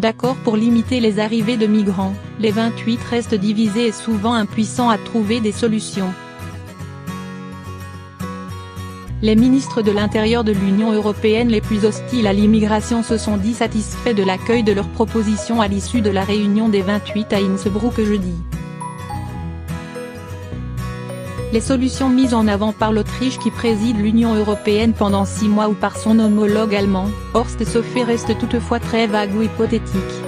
D'accord pour limiter les arrivées de migrants, les 28 restent divisés et souvent impuissants à trouver des solutions. Les ministres de l'Intérieur de l'Union européenne les plus hostiles à l'immigration se sont dit satisfaits de l'accueil de leurs propositions à l'issue de la réunion des 28 à Innsbruck jeudi. Les solutions mises en avant par l'Autriche qui préside l'Union européenne pendant 6 mois ou par son homologue allemand, Horst Seehofer, restent toutefois très vagues ou hypothétiques.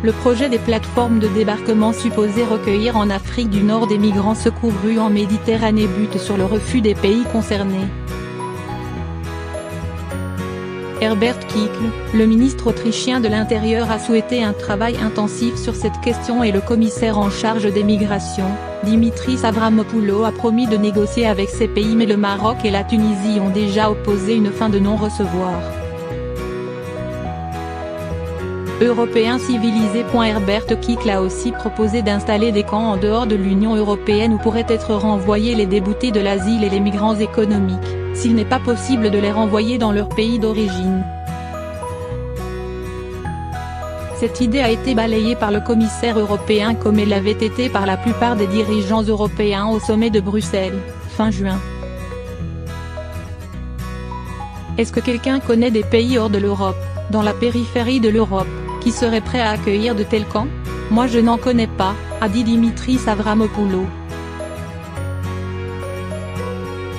Le projet des plateformes de débarquement supposé recueillir en Afrique du Nord des migrants secourus en Méditerranée bute sur le refus des pays concernés. Herbert Kickl, le ministre autrichien de l'Intérieur, a souhaité un travail intensif sur cette question et le commissaire en charge des migrations, Dimitris Avramopoulos, a promis de négocier avec ces pays, mais le Maroc et la Tunisie ont déjà opposé une fin de non-recevoir. Européen civilisé. Herbert Kickl a aussi proposé d'installer des camps en dehors de l'Union européenne où pourraient être renvoyés les déboutés de l'asile et les migrants économiques, s'il n'est pas possible de les renvoyer dans leur pays d'origine. Cette idée a été balayée par le commissaire européen comme elle l'avait été par la plupart des dirigeants européens au sommet de Bruxelles, fin juin. Est-ce que quelqu'un connaît des pays hors de l'Europe, dans la périphérie de l'Europe, qui seraient prêts à accueillir de tels camps? Moi je n'en connais pas, a dit Dimitris Avramopoulos.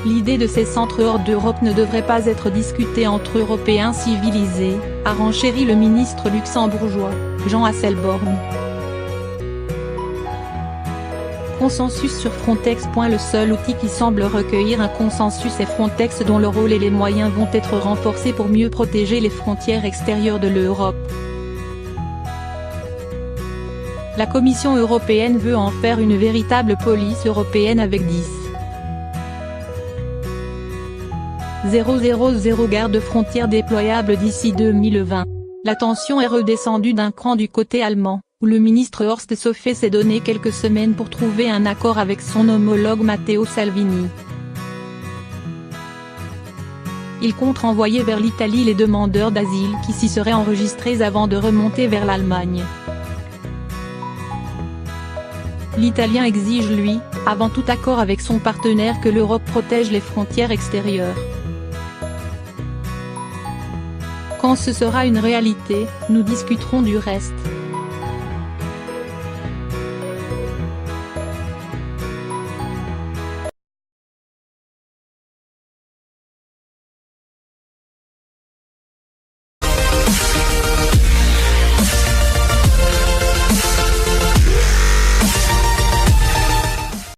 L'idée de ces centres hors d'Europe ne devrait pas être discutée entre Européens civilisés, a renchéri le ministre luxembourgeois, Jean Asselborn. Consensus sur Frontex. Le seul outil qui semble recueillir un consensus est Frontex, dont le rôle et les moyens vont être renforcés pour mieux protéger les frontières extérieures de l'Europe. La Commission européenne veut en faire une véritable police européenne avec 10,000 gardes-frontières déployables d'ici 2020. La tension est redescendue d'un cran du côté allemand, où le ministre Horst Seehofer s'est donné quelques semaines pour trouver un accord avec son homologue Matteo Salvini. Il compte renvoyer vers l'Italie les demandeurs d'asile qui s'y seraient enregistrés avant de remonter vers l'Allemagne. L'Italien exige lui, avant tout accord avec son partenaire, que l'Europe protège les frontières extérieures. Quand ce sera une réalité, nous discuterons du reste.